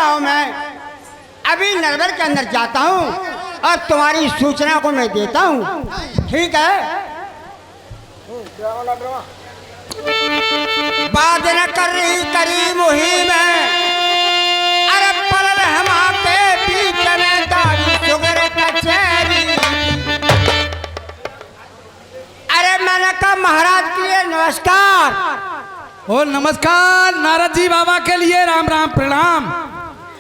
जाओ, मैं अभी नरवर के अंदर जाता हूँ और तुम्हारी सूचना को मैं देता हूँ, ठीक है? बात न कर रही करी मुहिम है, अरे पल हम आपके बीच में दाढ़ी सुगर कचहरी। अरे मैंने कहा महाराज के लिए नमस्कार। ओ नमस्कार, नारद जी बाबा के लिए राम राम प्रणाम।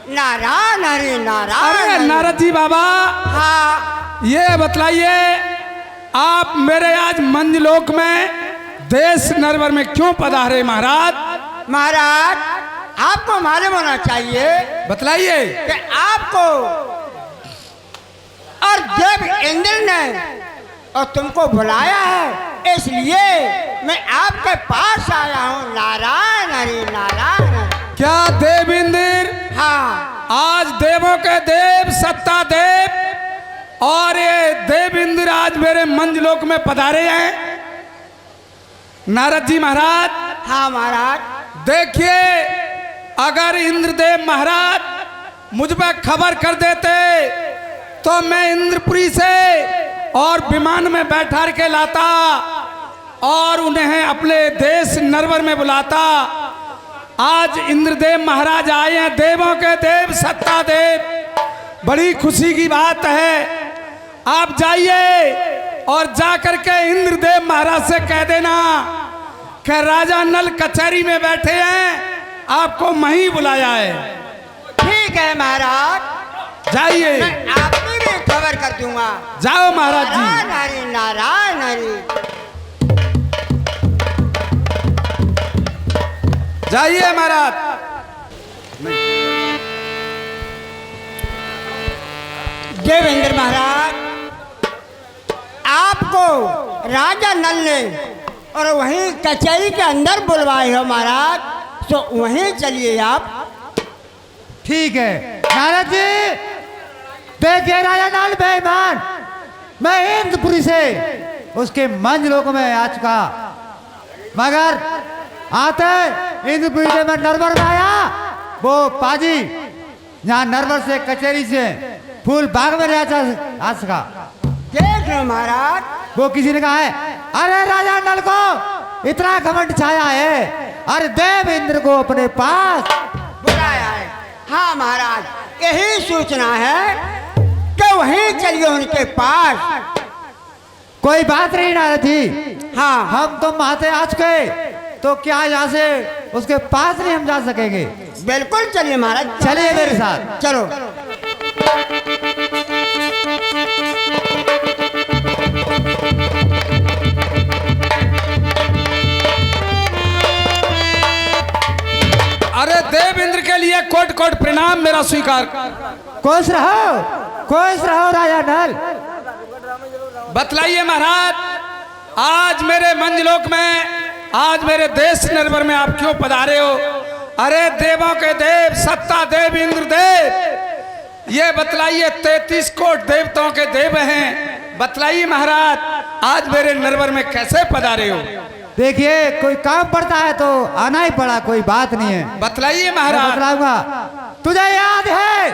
नारायण हरि नारायण। अरे नारद जी बाबा, हाँ ये बतलाइए आप मेरे आज मंजलोक में देश नरवर में क्यों पधारे महाराज? महाराज, आपको मालूम होना चाहिए, बतलाइए कि आपको और देव इंद्र ने और तुमको बुलाया है, इसलिए मैं आपके पास आया हूँ। नारायण हरि नारायण। क्या देव इंद्र? हाँ, आज देवों के देव सत्ता देव और ये देव इंद्र आज मेरे मंजलोक में पधारे हैं। नारद जी महाराज, हाँ महाराज। देखिए अगर इंद्रदेव महाराज मुझ पर खबर कर देते तो मैं इंद्रपुरी से और विमान में बैठा के लाता और उन्हें अपने देश नरवर में बुलाता। आज इंद्रदेव महाराज आए हैं, देवों के देव सत्ता देव, बड़ी खुशी की बात है। आप जाइए और जाकर के इंद्रदेव महाराज से कह देना कि राजा नल कचहरी में बैठे हैं, आपको वहीं बुलाया है। ठीक है महाराज, जाइए। मैं आपकी भी खबर कर दूंगा। जाओ महाराज जी। नारायण हरि नारायण हरि। जाइए महाराज। देवेंद्र महाराज, आपको राजा नल ने और वहीं कचहरी के अंदर बुलवाए हो महाराज, तो वहीं चलिए आप। ठीक है नारद जी, देखिए राजा नल बेईमान, मैं इंद्रपुरी से उसके मंजलोक में आ चुका, मगर आते इंद्रपुरी से मैं नरवर में आया। वो पाजी यहाँ नरवर से कचहरी से फूल बाग में आ सका। देख लो महाराज, वो किसी ने कहा है, अरे राजा नल को इतना घमंड छाया है, अरे देव इंद्र को अपने पास बुलाया है। हाँ महाराज, यही सूचना है कि वहीं चलिए उनके पास। कोई बात नहीं नारद जी, हाँ, हम तो माते आ चुके, तो क्या यहाँ से उसके पास नहीं हम जा सकेंगे? बिल्कुल चलिए महाराज, चलिए मेरे साथ। चलो। अरे देव इंद्र के लिए कोट कोट प्रणाम मेरा स्वीकार। खुश रहो राजा नल। बतलाइए महाराज, आज मेरे मंजलोक में, आज मेरे देश नरवर में आप क्यों पधारे हो? अरे देवों के देव सत्ता देव इंद्र देव, ये बतलाइए 33 कोट देवताओं के देव हैं। बतलाइए महाराज, आज मेरे नरवर में कैसे पधारे हो? देखिए कोई काम पड़ता है तो आना ही पड़ा, कोई बात नहीं है। बतलाइए मैं महाराज। बतलाऊंगा। तुझे याद है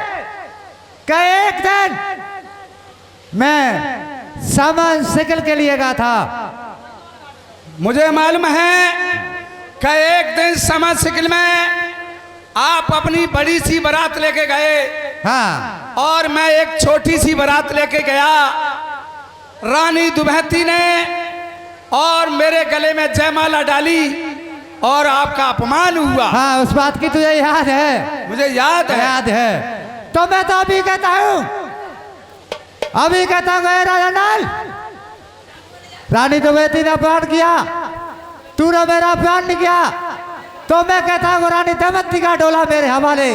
कि एक दिन मैं सामान सिकल के लिए गया था? मुझे मालूम है कि एक दिन समर सिकल में आप अपनी बड़ी सी बारात लेके गए। हाँ, और मैं एक छोटी सी बारात लेके गया। रानी दुबहती ने और मेरे गले में जयमाला डाली और आपका अपमान हुआ। हाँ, उस बात की तुझे याद है? मुझे याद है। याद है तो मैं तो अभी कहता हूँ, अभी कहता हूँ राजा नल, रानी दुबहती ने अपमान किया, तूने मेरा अपमान नहीं किया, तो मैं कहता हूँ रानी दमयंती का डोला मेरे हवाले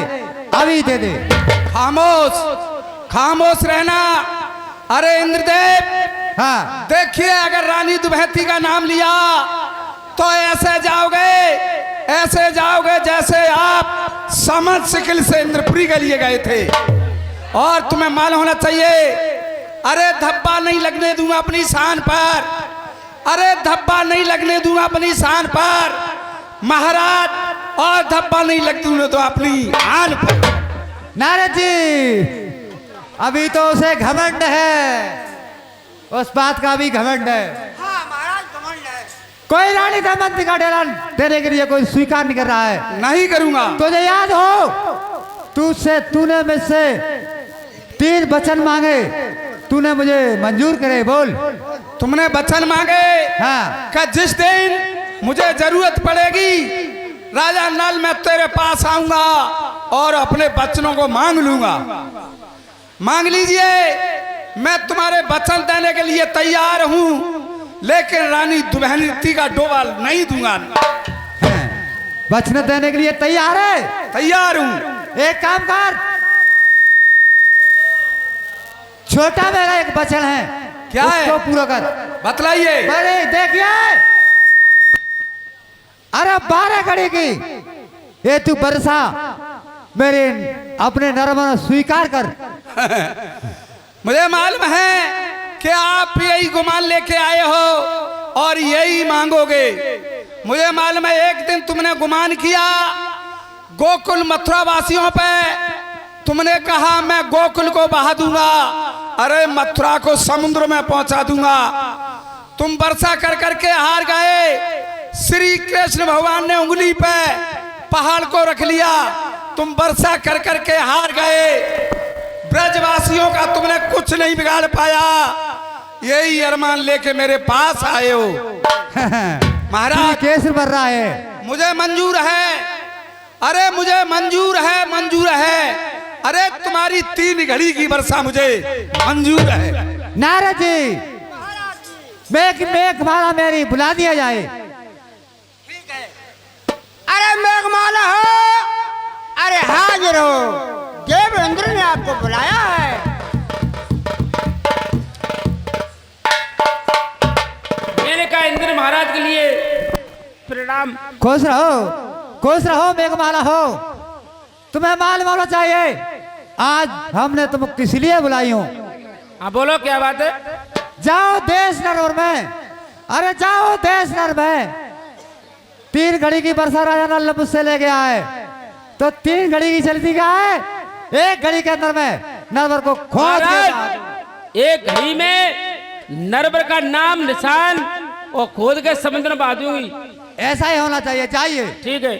अभी दे दे। खामोश, खामोश रहना। अरे इंद्रदेव, हाँ, देखिए अगर रानी दुबहती का नाम लिया तो ऐसे जाओगे जैसे आप समझ सिकल से इंद्रपुरी के लिए गए थे। और तुम्हें मालूम होना चाहिए, अरे धब्बा नहीं लगने दूंगा अपनी शान पर, अरे धब्बा नहीं लगने दूंगा अपनी शान पर महाराज, और धब्बा नहीं लग दूंगा तो अपनी आन पर। नारद जी, अभी तो उसे घमंड है, उस बात का भी घमंड है। हाँ महाराज घमंड है। कोई रानी दमयंती का डेरा देने के लिए कोई स्वीकार नहीं कर रहा है। नहीं करूंगा। तुझे याद हो, तूने मुझसे 3 वचन मांगे, तूने मुझे मंजूर करे, बोल। तुमने वचन मांगे हाँ। कि जिस दिन मुझे जरूरत पड़ेगी राजा नल मैं तेरे पास आऊंगा और अपने वचनों को मांग लूंगा। मांग लीजिए, मैं तुम्हारे वचन देने के लिए तैयार हूं, लेकिन रानी दुल्हनियती का डोबा नहीं दूंगा। वचन देने के लिए तैयार है? तैयार हूं। एक काम कर, छोटा मेरा एक वचन है, क्या है? उसको पूरा कर। बतलाइए। बड़े देखिए, अरे 12 घड़ी की ये तू बरसा मेरे अपने नरमन स्वीकार कर। मुझे मालूम है कि आप यही गुमान लेके आए हो और यही मांगोगे। मुझे मालूम है एक दिन तुमने गुमान किया गोकुल मथुरा वासियों पे, तुमने कहा मैं गोकुल को बहा दूंगा, अरे मथुरा को समुद्र में पहुंचा दूंगा। तुम वर्षा कर करके हार गए। श्री कृष्ण भगवान ने उंगली पे पहाड़ को रख लिया, तुम वर्षा कर करके हार गए। ब्रजवासियों का तुमने कुछ नहीं बिगाड़ पाया, यही अरमान लेके मेरे पास आए हो। महाराज केस भर रहा है। मुझे मंजूर है, अरे मुझे मंजूर है, मंजूर है। अरे तुम्हारी 3 घड़ी की वर्षा मुझे मंजूर है। नारद जी, मेघ माला मेरी बुला दिया जाए। ठीक है। अरे मेघमाला हो, अरे हाजिर हो, देवेंद्र ने आपको बुलाया है। मैंने कहा इंद्र महाराज के लिए प्रणाम। खुश रहो मेघमाला हो। तुम्हें मालूम होना चाहिए आज हमने तुम किस लिए बुलाई हो। हाँ बोलो, क्या बात है? जाओ देश नरवर में, अरे जाओ देश नर में। 3 घड़ी की वर्षा राजा नल मुझसे ले गया है, तो 3 घड़ी की चलती क्या है, 1 घड़ी के अंदर में नरवर को खोज के 1 घड़ी में नरवर का नाम निशान और खोद के समुद्र में बहा दूंगी। ऐसा ही होना चाहिए। चाहिए। ठीक है।